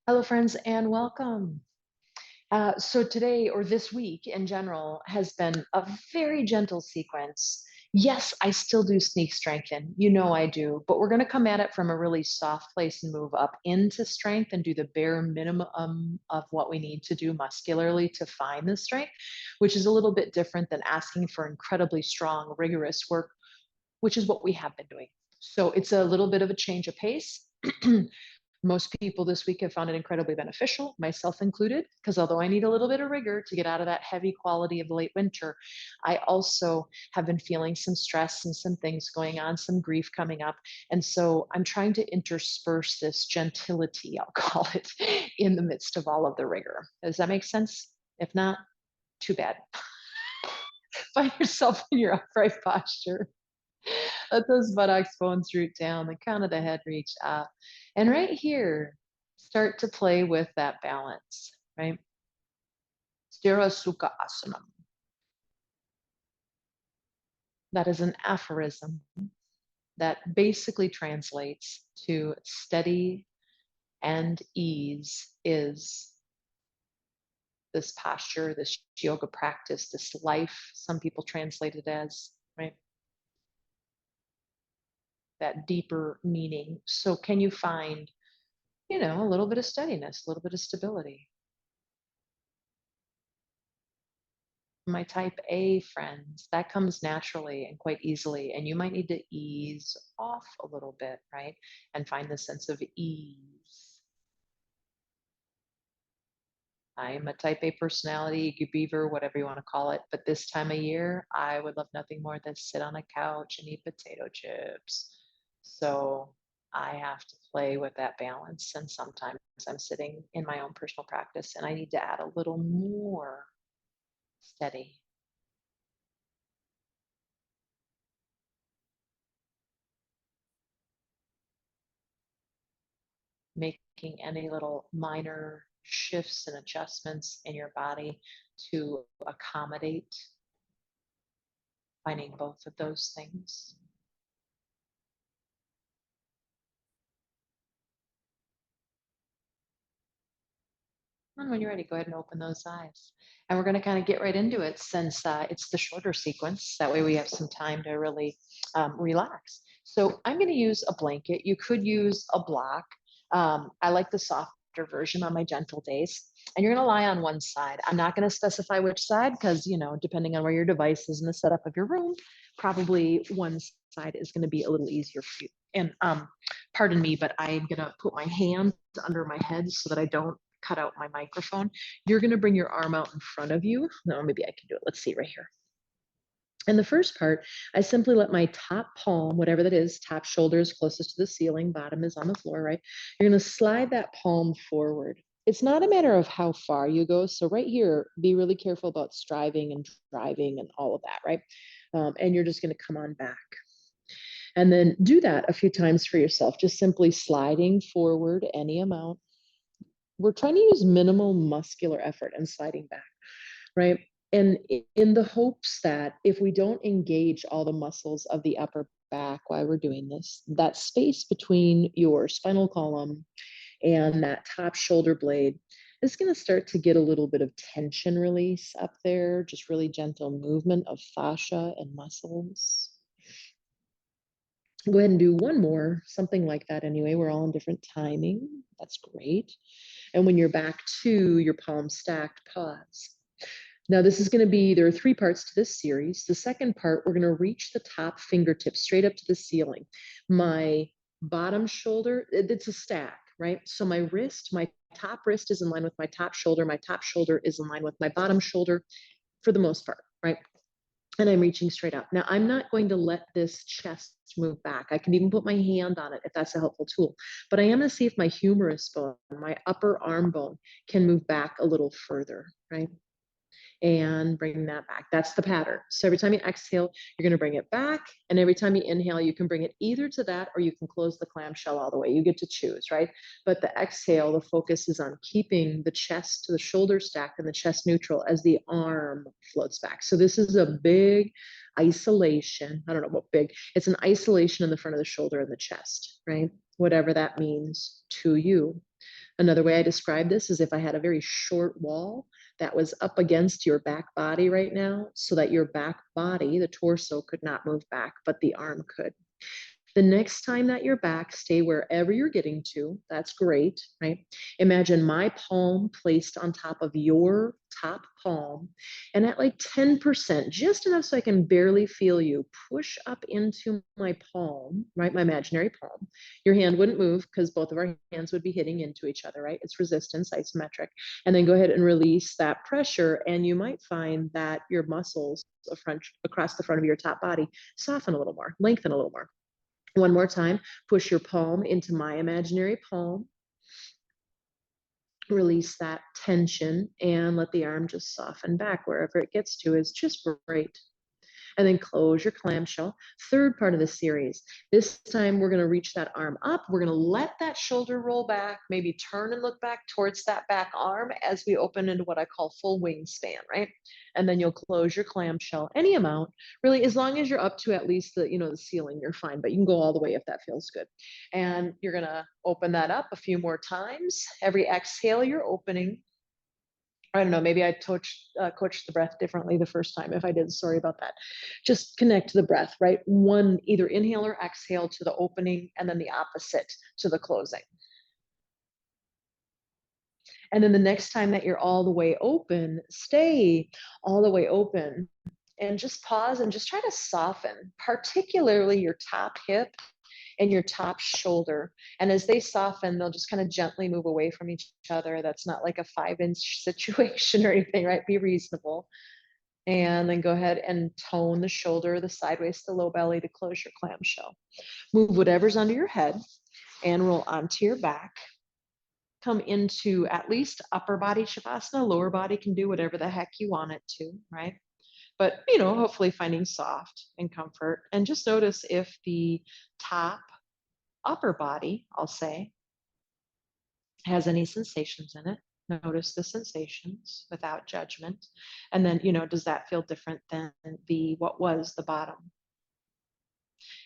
Hello, friends, and welcome. So today, or this week in general, has been a very gentle sequence. Yes, I still do sneak strengthen. You know I do, but we're going to come at it from a really soft place and move up into strength and do the bare minimum of what we need to do muscularly to find the strength, which is a little bit different than asking for incredibly strong, rigorous work, which is what we have been doing. So it's a little bit of a change of pace. Most people this week have found it incredibly beneficial, myself included, because although I need a little bit of rigor to get out of that heavy quality of the late winter, I also have been feeling some stress and some things going on, some grief coming up. And so I'm trying to intersperse this gentility, I'll call it, in the midst of all of the rigor. Does that make sense? If not, too bad. Find yourself in your upright posture. Let those buttocks bones root down, the crown of the head reach up. And right here, start to play with that balance, right? Sthira Sukha Asanam. That is an aphorism that basically translates to steady and ease is this posture, this yoga practice, this life, some people translate it as, right? That deeper meaning. So can you find, a little bit of steadiness, a little bit of stability? My type A friends, that comes naturally and quite easily. And you might need to ease off a little bit, right? And find the sense of ease. I'm a type A personality, beaver, whatever you want to call it. But this time of year, I would love nothing more than sit on a couch and eat potato chips. So I have to play with that balance. And sometimes I'm sitting in my own personal practice and I need to add a little more steady. Making any little minor shifts and adjustments in your body to accommodate finding both of those things. And when you're ready, go ahead and open those eyes. And we're going to kind of get right into it since it's the shorter sequence. That way we have some time to really relax. So I'm going to use a blanket. You could use a block. I like the softer version on my gentle days. And you're going to lie on one side. I'm not going to specify which side because, depending on where your device is in the setup of your room, probably one side is going to be a little easier for you. And pardon me, but I'm going to put my hand under my head so that I don't cut out my microphone. You're going to bring your arm out in front of you. No, maybe I can do it. Let's see right here. And the first part, I simply let my top palm, whatever that is, top shoulder is closest to the ceiling, bottom is on the floor, right? You're going to slide that palm forward. It's not a matter of how far you go. So right here, be really careful about striving and driving and all of that, right? And you're just going to come on back. And then do that a few times for yourself, just simply sliding forward any amount. We're trying to use minimal muscular effort and sliding back, right? And in the hopes that if we don't engage all the muscles of the upper back while we're doing this, that space between your spinal column and that top shoulder blade is going to start to get a little bit of tension release up there, just really gentle movement of fascia and muscles. Go ahead and do one more, something like that anyway. We're all in different timing. That's great. And when you're back to your palms stacked, pause. Now this is going to be, there are 3 parts to this series. The second part, we're going to reach the top fingertips straight up to the ceiling. My bottom shoulder, it's a stack, right? So my wrist, my top wrist is in line with my top shoulder is in line with my bottom shoulder for the most part, right? And I'm reaching straight up. Now, I'm not going to let this chest move back. I can even put my hand on it if that's a helpful tool. But I am going to see if my humerus bone, my upper arm bone, can move back a little further, right? And bring that back. That's the pattern. So every time you exhale, you're going to bring it back. And every time you inhale, you can bring it either to that or you can close the clamshell all the way. You get to choose, right? But the exhale, the focus is on keeping the chest to the shoulder stacked and the chest neutral as the arm floats back. So this is a big isolation. I don't know what big. It's an isolation in the front of the shoulder and the chest, right? Whatever that means to you. Another way I describe this is if I had a very short wall that was up against your back body right now, so that your back body, the torso, could not move back, but the arm could. The next time that you're back, stay wherever you're getting to. That's great, right? Imagine my palm placed on top of your top palm, and at like 10%, just enough so I can barely feel you, push up into my palm, right? My imaginary palm. Your hand wouldn't move because both of our hands would be hitting into each other, right? It's resistance, isometric. And then go ahead and release that pressure, and you might find that your muscles across the front of your top body soften a little more, lengthen a little more. One more time, push your palm into my imaginary palm. Release that tension and let the arm just soften back wherever it gets to is just great. And then close your clamshell. Third part of the series. This time we're going to reach that arm up. We're going to let that shoulder roll back, maybe turn and look back towards that back arm as we open into what I call full wingspan, right? And then you'll close your clamshell any amount, really, as long as you're up to at least the ceiling, you're fine, but you can go all the way if that feels good. And you're going to open that up a few more times. Every exhale, you're opening. I don't know, maybe I coached the breath differently the first time. If I did, sorry about that. Just connect to the breath, right? One, either inhale or exhale to the opening, and then the opposite to the closing. And then the next time that you're all the way open, stay all the way open and just pause and just try to soften, particularly your top hip and your top shoulder. And as they soften, they'll just kind of gently move away from each other. That's not like a 5-inch situation or anything, right? Be reasonable. And then go ahead and tone the shoulder, the sideways, the low belly to close your clamshell. Move whatever's under your head and roll onto your back. Come into at least upper body Shavasana. Lower body can do whatever the heck you want it to, right? But, hopefully finding soft and comfort. And just notice if the top upper body, I'll say, has any sensations in it. Notice the sensations without judgment. And then, does that feel different than what was the bottom?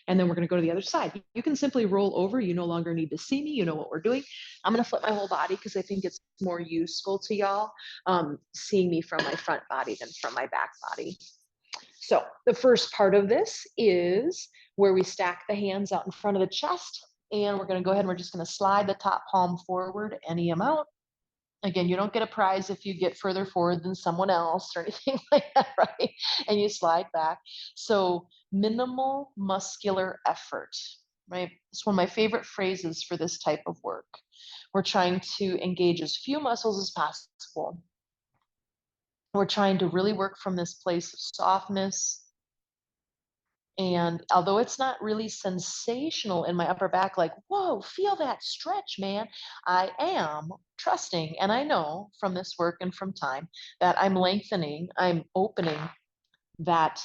And then we're going to go to the other side. You can simply roll over. You no longer need to see me. You know what we're doing. I'm going to flip my whole body because I think it's more useful to y'all seeing me from my front body than from my back body. So the first part of this is where we stack the hands out in front of the chest. And we're going to go ahead and we're just going to slide the top palm forward any amount. Again, you don't get a prize if you get further forward than someone else or anything like that, right? And you slide back. So minimal muscular effort, right? It's one of my favorite phrases for this type of work. We're trying to engage as few muscles as possible. We're trying to really work from this place of softness. And although it's not really sensational in my upper back, like, whoa, feel that stretch, man, I am trusting. And I know from this work and from time that I'm lengthening, I'm opening that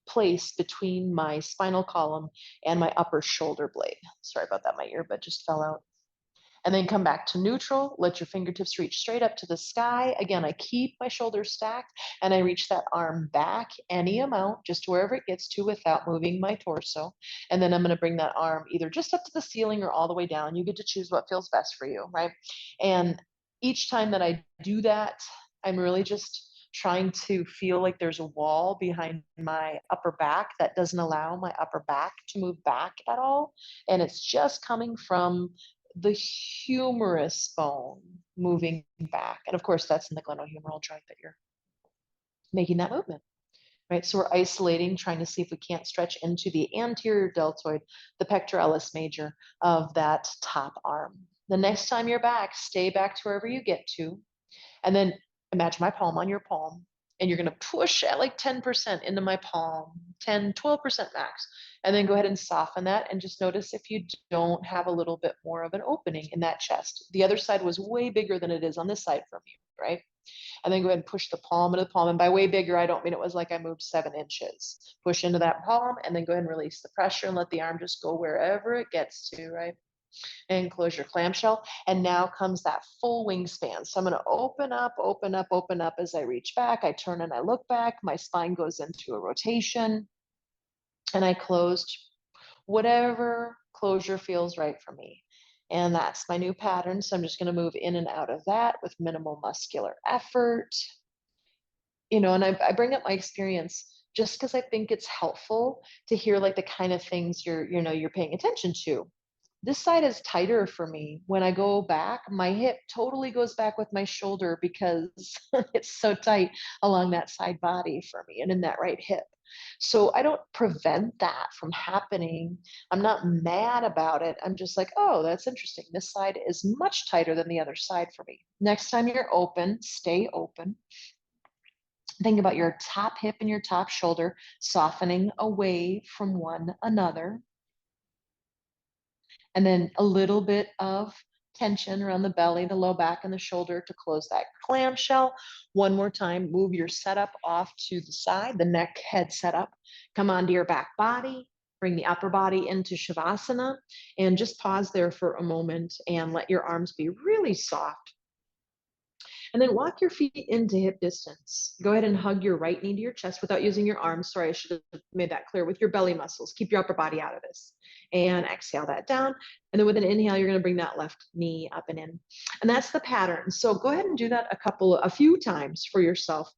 place between my spinal column and my upper shoulder blade. Sorry about that, my earbud just fell out. And then come back to neutral, let your fingertips reach straight up to the sky. Again, I keep my shoulders stacked and I reach that arm back any amount, just wherever it gets to without moving my torso. And then I'm gonna bring that arm either just up to the ceiling or all the way down. You get to choose what feels best for you, right? And each time that I do that, I'm really just trying to feel like there's a wall behind my upper back that doesn't allow my upper back to move back at all. And it's just coming from the humerus bone moving back. And of course, that's in the glenohumeral joint that you're making that movement, right? So we're isolating, trying to see if we can't stretch into the anterior deltoid, the pectoralis major of that top arm. The next time you're back, stay back to wherever you get to. And then imagine my palm on your palm. And you're going to push at like 10% into my palm, 10, 12% max. And then go ahead and soften that and just notice if you don't have a little bit more of an opening in that chest. The other side was way bigger than it is on this side from you, right? And then go ahead and push the palm into the palm. And by way bigger, I don't mean it was like I moved 7 inches. Push into that palm and then go ahead and release the pressure and let the arm just go wherever it gets to, right? And close your clamshell. And now comes that full wingspan. So I'm going to open up, open up, open up as I reach back. I turn and I look back. My spine goes into a rotation. And I closed whatever closure feels right for me. And that's my new pattern. So I'm just going to move in and out of that with minimal muscular effort. And I bring up my experience just because I think it's helpful to hear like the kind of things you're paying attention to. This side is tighter for me. When I go back, my hip totally goes back with my shoulder because it's so tight along that side body for me and in that right hip. So I don't prevent that from happening. I'm not mad about it. I'm just like, oh, that's interesting. This side is much tighter than the other side for me. Next time you're open, stay open. Think about your top hip and your top shoulder softening away from one another. And then a little bit of tension around the belly, the low back, and the shoulder to close that clamshell. One more time, move your setup off to the side, the neck, head setup. Come onto your back body, bring the upper body into Shavasana, and just pause there for a moment and let your arms be really soft. And then walk your feet into hip distance. Go ahead and hug your right knee to your chest without using your arms. Sorry, I should have made that clear. With your belly muscles, keep your upper body out of this. And exhale that down. And then with an inhale, you're going to bring that left knee up and in. And that's the pattern. So go ahead and do that a few times for yourself.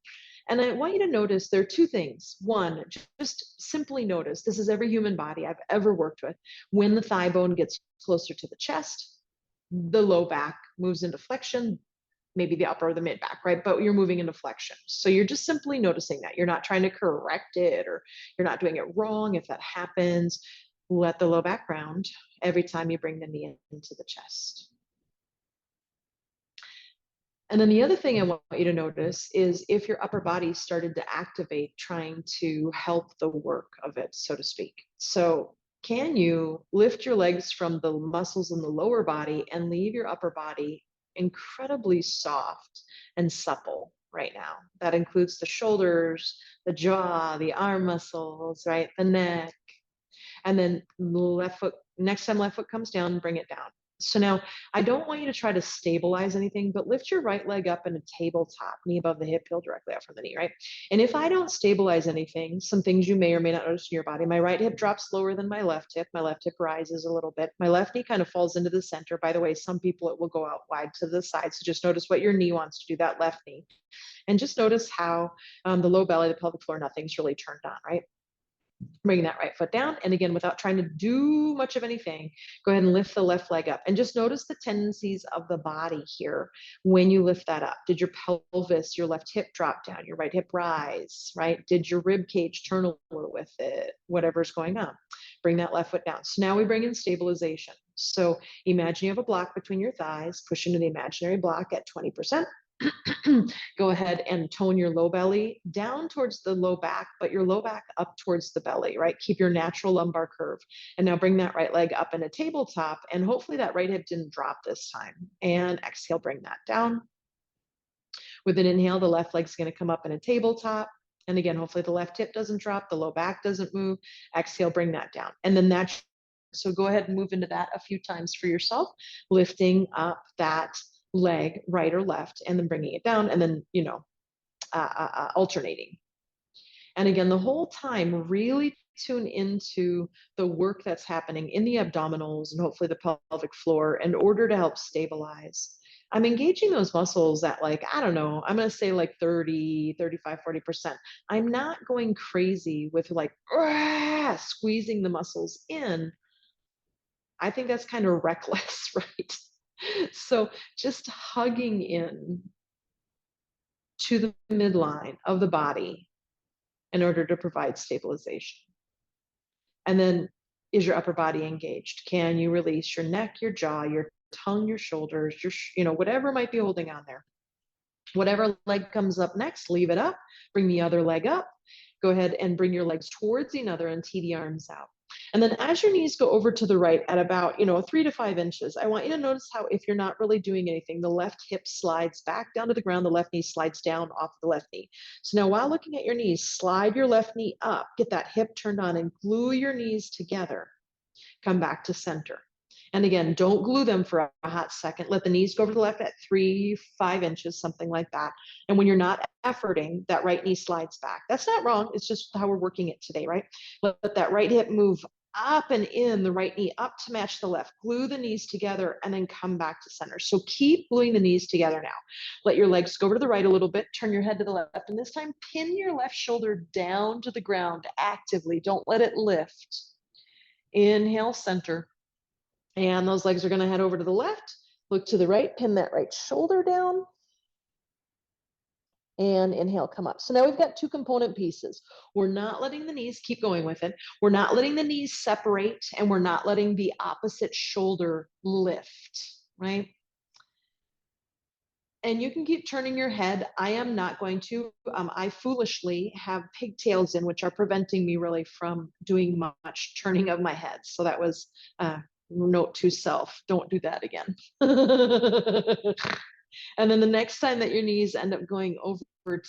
And I want you to notice there are two things. One, just simply notice, this is every human body I've ever worked with. When the thigh bone gets closer to the chest, the low back moves into flexion, maybe the upper or the mid back, right? But you're moving into flexion. So you're just simply noticing that. You're not trying to correct it or you're not doing it wrong. If that happens, let the low back round every time you bring the knee into the chest. And then the other thing I want you to notice is if your upper body started to activate, trying to help the work of it, so to speak. So can you lift your legs from the muscles in the lower body and leave your upper body incredibly soft and supple right now? That includes the shoulders, the jaw, the arm muscles, right? The neck. And then left foot, next time left foot comes down, bring it down. So now I don't want you to try to stabilize anything, but lift your right leg up in a tabletop, knee above the hip, heel directly out from the knee, right? And if I don't stabilize anything, some things you may or may not notice in your body, my right hip drops lower than my left hip rises a little bit. My left knee kind of falls into the center. By the way, some people it will go out wide to the side. So just notice what your knee wants to do, that left knee. And just notice how the low belly, the pelvic floor, nothing's really turned on, right? Bring that right foot down. And again, without trying to do much of anything, go ahead and lift the left leg up and just notice the tendencies of the body here when you lift that up. Did your pelvis, your left hip drop down, your right hip rise, right? Did your rib cage turn a little with it? Whatever's going on. Bring that left foot down. So now we bring in stabilization. So imagine you have a block between your thighs, push into the imaginary block at 20%. Go ahead and tone your low belly down towards the low back, but your low back up towards the belly, right? Keep your natural lumbar curve. And now bring that right leg up in a tabletop, and hopefully that right hip didn't drop this time. And exhale, bring that down. With an inhale, the left leg's going to come up in a tabletop. And again, hopefully the left hip doesn't drop, the low back doesn't move. Exhale, bring that down. And then that's, so go ahead and move into that a few times for yourself, lifting up that leg, right or left, and then bringing it down, and then, alternating. And again, the whole time, really tune into the work that's happening in the abdominals and hopefully the pelvic floor in order to help stabilize. I'm engaging those muscles at like, I don't know, I'm going to say like 30, 35, 40%. I'm not going crazy with like squeezing the muscles in. I think that's kind of reckless, right? So just hugging in to the midline of the body in order to provide stabilization. And then is your upper body engaged? Can you release your neck, your jaw, your tongue, your shoulders, whatever might be holding on there. Whatever leg comes up next, leave it up, bring the other leg up. Go ahead and bring your legs towards each other and tee the arms out. And then as your knees go over to the right at about, 3 to 5 inches, I want you to notice how if you're not really doing anything, the left hip slides back down to the ground, the left knee slides down off the left knee. So now while looking at your knees, slide your left knee up, get that hip turned on and glue your knees together. Come back to center. And again, don't glue them for a hot second. Let the knees go over to the left at 3, 5 inches, something like that. And when you're not efforting, that right knee slides back. That's not wrong. It's just how we're working it today, right? Let that right hip move up and in the right knee, up to match the left. Glue the knees together and then come back to center. So keep gluing the knees together now. Let your legs go over to the right a little bit, turn your head to the left, and this time pin your left shoulder down to the ground actively. Don't let it lift. Inhale, center. And those legs are going to head over to the left. Look to the right, pin that right shoulder down. And inhale, come up. So now we've got two component pieces. We're not letting the knees keep going with it. We're not letting the knees separate, and we're not letting the opposite shoulder lift, right? And you can keep turning your head. I am not going to. I foolishly have pigtails in, which are preventing me really from doing much turning of my head. So that was note to self. Don't do that again. And then the next time that your knees end up going over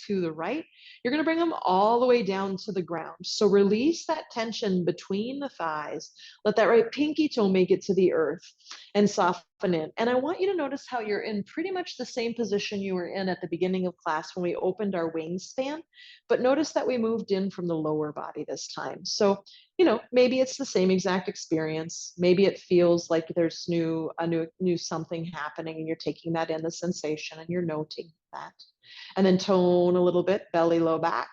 to the right, you're going to bring them all the way down to the ground. So release that tension between the thighs. Let that right pinky toe make it to the earth and soften in. And I want you to notice how you're in pretty much the same position you were in at the beginning of class when we opened our wingspan. But notice that we moved in from the lower body this time. So maybe it's the same exact experience. Maybe it feels like there's a new something happening, and you're taking that in, the sensation, and you're noting that. And then tone a little bit, belly low back,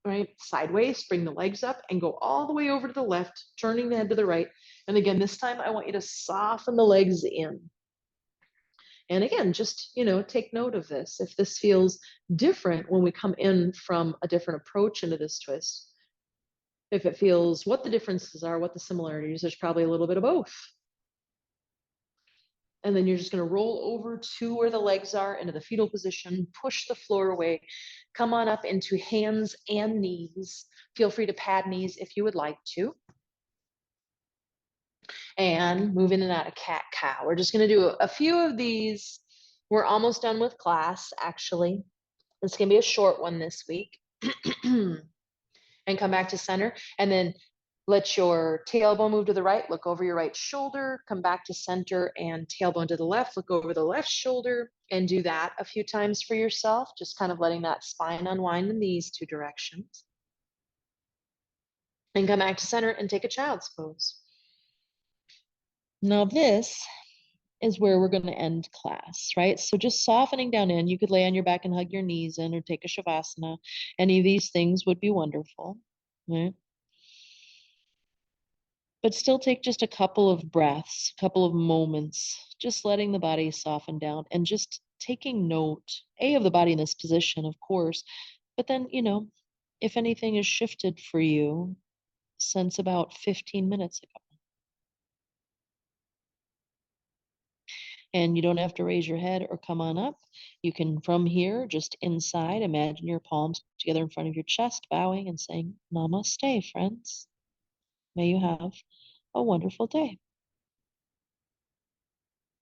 right? Sideways, bring the legs up and go all the way over to the left, turning the head to the right. And again, this time I want you to soften the legs in. And again, just, take note of this. If this feels different when we come in from a different approach into this twist, if it feels what the differences are, what the similarities, there's probably a little bit of both. And then you're just going to roll over to where the legs are into the fetal position, push the floor away, come on up into hands and knees. Feel free to pad knees if you would like to. And move in and out of cat cow. We're just going to do a few of these. We're almost done with class, actually. It's going to be a short one this week. And come back to center. And then let your tailbone move to the right, look over your right shoulder, come back to center, and tailbone to the left, look over the left shoulder, and do that a few times for yourself, just kind of letting that spine unwind in these two directions. And come back to center and take a child's pose. Now this is where we're going to end class, right? So just softening down in. You could lay on your back and hug your knees in, or take a shavasana. Any of these things would be wonderful, right? But still take just a couple of breaths, a couple of moments, just letting the body soften down and just taking note, of the body in this position, of course, but then, if anything has shifted for you since about 15 minutes ago. And you don't have to raise your head or come on up. You can, from here, just inside, imagine your palms together in front of your chest, bowing and saying, Namaste, friends. May you have a wonderful day.